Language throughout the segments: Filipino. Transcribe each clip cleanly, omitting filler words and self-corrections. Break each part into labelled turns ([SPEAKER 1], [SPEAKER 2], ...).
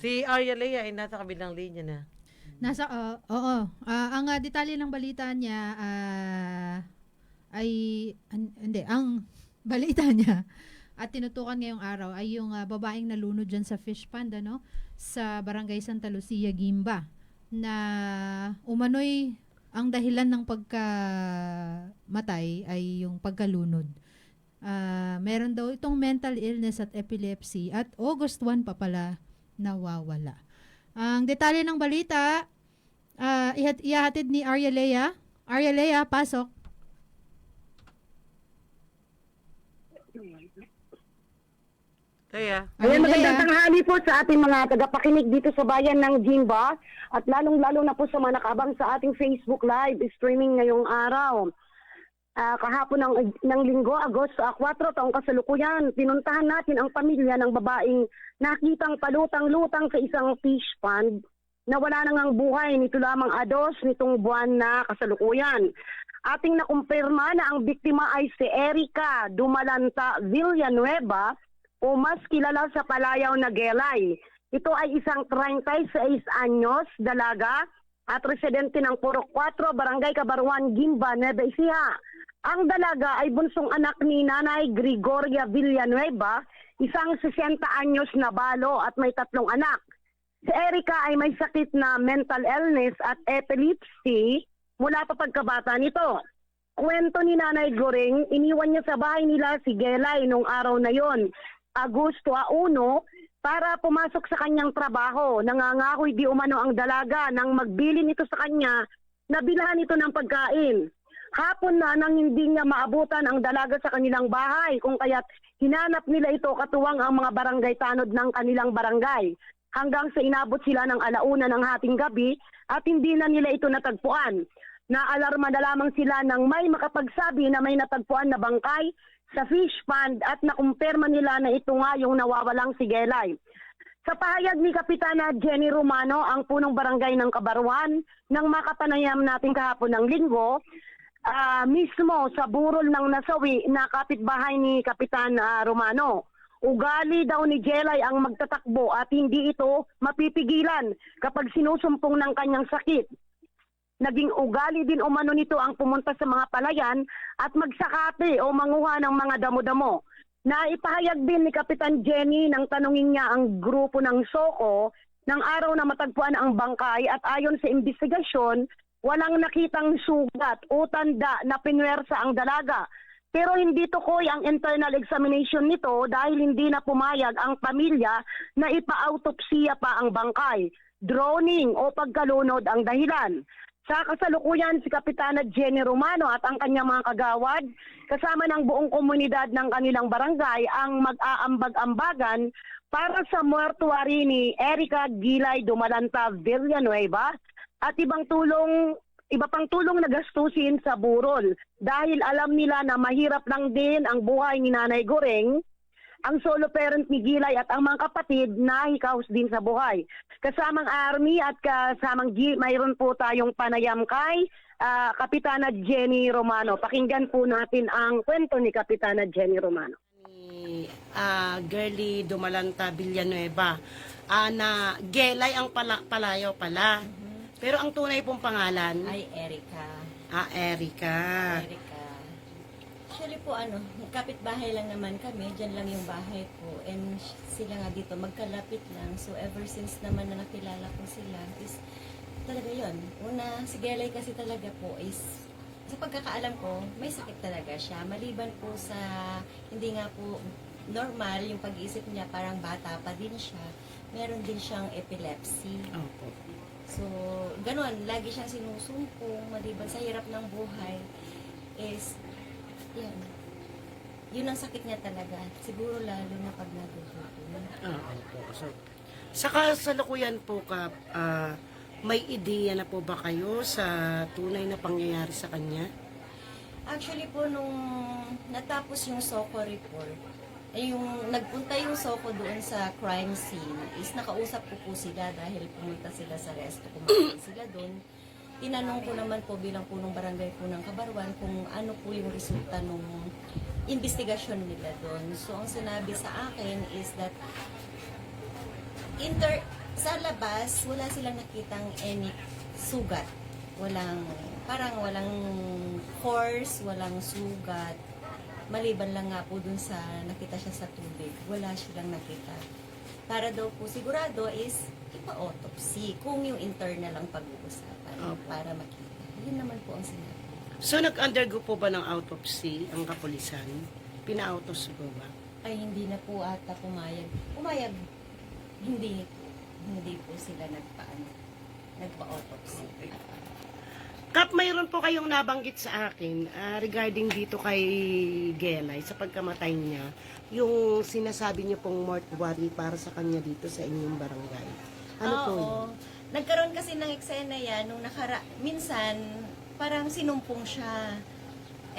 [SPEAKER 1] Si Arya Lea ay nasa kabilang linya na.
[SPEAKER 2] Nasa, oo. Ang detalye ng balita niya ay, hindi, ang balita niya at tinutukan ngayong araw ay yung babaeng nalunod dyan sa fish pond, ano, sa Barangay Santa Lucia, Gimba, na umano'y ang dahilan ng pagkamatay ay yung pagkalunod. Meron daw itong mental illness at epilepsy at August 1 pa pala nawawala. Ang detalye ng balita, ihahatid ni Arya Lea. Arya Lea, pasok.
[SPEAKER 1] Kaya,
[SPEAKER 3] Ayan,
[SPEAKER 2] Arya Lea.
[SPEAKER 3] magandang tanghali po sa ating mga tagapakinig dito sa bayan ng Gimba at lalong-lalo na po sa mga nakaabang sa ating Facebook Live streaming ngayong araw. Kahapon ng linggo, Agosto 4, taong kasalukuyan, pinuntahan natin ang pamilya ng babaeng nakitang palutang-lutang sa isang fish pond na wala nang ang buhay nito lamang ados nitong buwan na kasalukuyan. Ating nakumpirma na ang biktima ay si Erica Dumalanta Villanueva o mas kilala sa palayaw na Gelay. Ito ay isang 36 anyos, dalaga at residente ng Purok 4, Barangay Kabaruan, Gimba, Nueva Ecija. Ang dalaga ay bunsong anak ni Nanay Gregoria Villanueva, isang 60 anyos na balo at may 3 anak. Si Erica ay may sakit na mental illness at epilepsy mula pa pagkabata nito. Kwento ni Nanay Goring, iniwan niya sa bahay nila si Gelay nung araw na yon, Agosto 1, para pumasok sa kanyang trabaho. Nangangahoy di umano ang dalaga nang magbili nito sa kanya na bilhan ito ng pagkain. Hapon na nang hindi niya maabutan ang dalaga sa kanilang bahay, kung kaya't hinanap nila ito katuwang ang mga barangay tanod ng kanilang barangay. Hanggang sa inabot sila ng alauna ng hating gabi at hindi na nila ito natagpuan. Naalarma na lamang sila nang may makapagsabi na may natagpuan na bangkay sa fish pond at nakumpirma nila na ito nga yung nawawalang si Gelay. Sa pahayag ni Kapitana Jenny Romano, ang punong barangay ng Kabaruan, nang makapanayam natin kahapon ng linggo, mismo sa burol ng nasawi na kapitbahay ni Kapitan Romano. Ugali daw ni Gelay ang magtatakbo at hindi ito mapipigilan kapag sinusumpong ng kanyang sakit. Naging ugali din umano nito ang pumunta sa mga palayan at magsakate o manguha ng mga damo-damo. Naipahayag din ni Kapitan Jenny nang tanungin niya ang grupo ng Soko ng araw na matagpuan ang bangkay at ayon sa investigasyon, walang nakitang sugat o tanda na pinwersa ang dalaga. Pero hindi tukoy ang internal examination nito dahil hindi na pumayag ang pamilya na ipa-autopsiya pa ang bangkay. Droning o pagkalunod ang dahilan. Sa kasalukuyan, si Kapitana Jenny Romano at ang kanyang mga kagawad, kasama ng buong komunidad ng kanilang barangay, ang mag-aambag-ambagan para sa mortuary ni Erica Gilay Dumalanta Villanueva at iba pang tulong na gastusin sa burol dahil alam nila na mahirap lang din ang buhay ni Nanay Goreng, ang solo parent ni Gilay at ang mga kapatid na hikaos din sa buhay. Kasamang Army at kasamang mayroon po tayong panayam kay Kapitana Jenny Romano. Pakinggan po natin ang kwento ni Kapitana Jenny Romano.
[SPEAKER 4] Ni Girlie Dumalanta Villanueva na Gelay ang palayaw pala. Pero ang tunay pong pangalan
[SPEAKER 5] Ay, Erica.
[SPEAKER 4] Erica.
[SPEAKER 5] Erica. Actually po, kapitbahay lang naman kami. Diyan lang yung bahay ko. And sila nga dito, magkalapit lang. So, ever since naman na nakilala ko sila, is talaga yon. Una, si Gelay kasi talaga po is, sa pagkakaalam ko, may sakit talaga siya. Maliban po sa, hindi nga po normal yung pag-iisip niya, parang bata pa din siya. Meron din siyang epilepsy.
[SPEAKER 4] Opo.
[SPEAKER 5] So, ganun, lagi siyang sinusumpong, maliban sa hirap ng buhay, is, yan, yun ang sakit niya talaga. Siguro lalo na pag nagugutom.
[SPEAKER 4] Opo. So, sa kasalukuyan po may ideya na po ba kayo sa tunay na pangyayari sa kanya?
[SPEAKER 5] Actually po, nung natapos yung SOCO report, yung nagpunta yung SOCO doon sa crime scene, is nakausap ko po sila dahil pumunta sila sa resto, kumain sila doon. Tinanong ko naman po bilang punong barangay po ng Kabaruan kung ano po yung resulta nung investigasyon nila doon. So, ang sinabi sa akin is that sa labas, wala silang nakitang any sugat. Walang force, walang sugat. Maliban lang nga po dun sa nakita siya sa tubig. Wala silang nakita. Para daw po sigurado is ipa-autopsy kung yung internal ang pag-uusapan para makita. Yun naman po ang sinabi.
[SPEAKER 4] So, nag-undergo po ba ng autopsy ang kapulisan? Pina-autopsy po ba?
[SPEAKER 5] Ay, hindi na po ata pumayag. Pumayag, hindi po sila nagpa-autopsy.
[SPEAKER 4] Kap, mayroon po kayong nabanggit sa akin regarding dito kay Gelay sa pagkamatay niya, yung sinasabi niyo pong mortuary para sa kanya dito sa inyong barangay. Ano po yun?
[SPEAKER 5] Oo. Nagkaroon kasi ng eksena yan nung minsan parang sinumpong siya.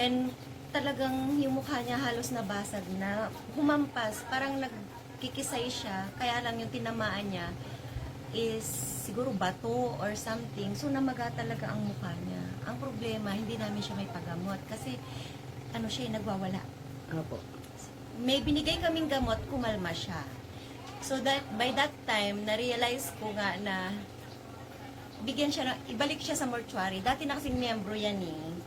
[SPEAKER 5] And talagang yung mukha niya halos nabasag na, humampas, parang nagkikisay siya, kaya lang yung tinamaan niya is siguro bato or something. So namaga talaga ang mukha niya. Ang problema, hindi namin siya may pagamot kasi siya nagwawala.
[SPEAKER 4] Opo.
[SPEAKER 5] May binigay kaming gamot, kumalma siya. So that by that time, na-realize ko nga na ibalik siya sa mortuary. Dati na kasing miyembro yan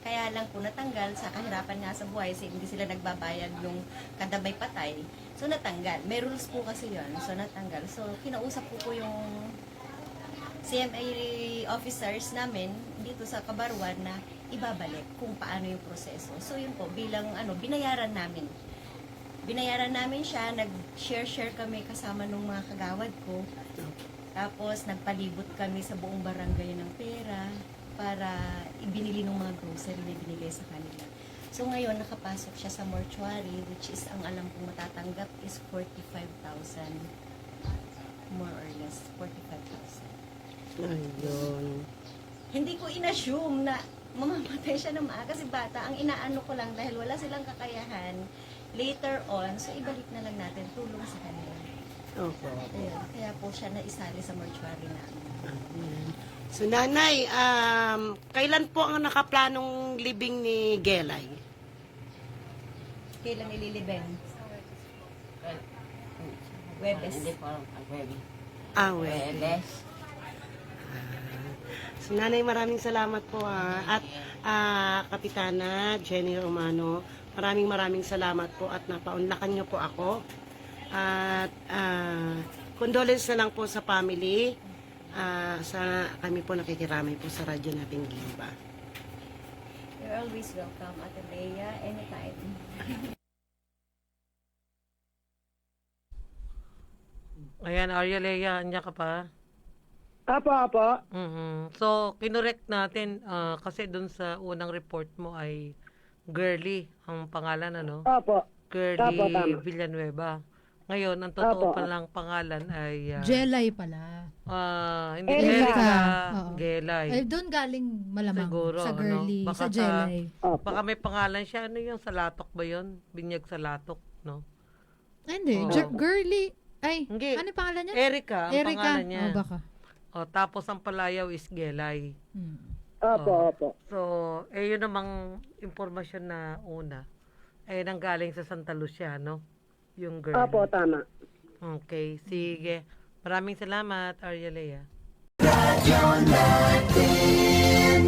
[SPEAKER 5] kaya lang po natanggal sa kahirapan nga sa buhay, kasi hindi sila nagbabayad nung kada may patay. So natanggal. May rules po kasi yun. So natanggal. So kinausap ko yung CMA officers namin dito sa Kabarwan na ibabalik kung paano yung proseso. So yun po, bilang binayaran namin. Binayaran namin siya, nag-share kami kasama nung mga kagawad ko. Tapos nagpalibot kami sa buong barangay ng pera para ibinili ng mga grocery na binigay sa kanila. So ngayon, nakapasok siya sa mortuary, which is ang alam kong matatanggap is 45,000. More or less, 45,000.
[SPEAKER 4] Ayun.
[SPEAKER 5] Hindi ko inassume na mamamatay siya ng maaga kasi bata. Ang inaano ko lang dahil wala silang kakayahan, later on, so ibalik na lang natin, tulong sa kanila.
[SPEAKER 4] Opo.
[SPEAKER 5] Ayun, kaya po siya naisali sa mortuary namin.
[SPEAKER 4] Ayan. So, Nanay, kailan po ang nakaplanong libing ni Gelay?
[SPEAKER 5] Kailan nililibeng? Webes.
[SPEAKER 4] Webes. So, Nanay, maraming salamat po at Kapitana Jenny Romano, maraming salamat po at napaunlakan niyo po ako. At condolence na lang po sa family. Kami po nakikiramay po sa radyo natin Gimba.
[SPEAKER 5] You're always welcome, Ate Leia, anytime.
[SPEAKER 1] Ayan, Arya Lea, andyan ka pa?
[SPEAKER 3] Apo.
[SPEAKER 1] So, kinorek natin kasi dun sa unang report mo ay Girly ang pangalan,
[SPEAKER 3] Opo.
[SPEAKER 1] Girly
[SPEAKER 3] Tama.
[SPEAKER 1] Villanueva. Ngayon, ang totoo
[SPEAKER 3] Opo.
[SPEAKER 1] palang pangalan ay
[SPEAKER 2] Jelay pala.
[SPEAKER 1] hindi
[SPEAKER 3] Erika.
[SPEAKER 1] Erika,
[SPEAKER 2] Oo.
[SPEAKER 1] Gelay.
[SPEAKER 2] Ay, doon galing malamang
[SPEAKER 1] Siguro,
[SPEAKER 2] sa girly,
[SPEAKER 1] Baka
[SPEAKER 2] sa Jelay.
[SPEAKER 3] Opo.
[SPEAKER 1] Baka may pangalan siya. Ano yung sa Latok ba yun? Binyag sa Latok, no?
[SPEAKER 2] Ay, hindi.
[SPEAKER 1] Oo.
[SPEAKER 2] Girly. Ay,
[SPEAKER 1] Hindi.
[SPEAKER 2] ano yung pangalan niya?
[SPEAKER 1] Erika, ang
[SPEAKER 2] Erika.
[SPEAKER 1] pangalan niya.
[SPEAKER 2] Baka.
[SPEAKER 1] Tapos ang palayaw is Gelay.
[SPEAKER 3] Opo.
[SPEAKER 1] So, yun namang impormasyon na una. Nanggaling sa Santa Lucia, no? Yung girl.
[SPEAKER 3] Opo, tama.
[SPEAKER 1] Okay, sige. Maraming salamat, Arya Lea.
[SPEAKER 6] Radyo natin.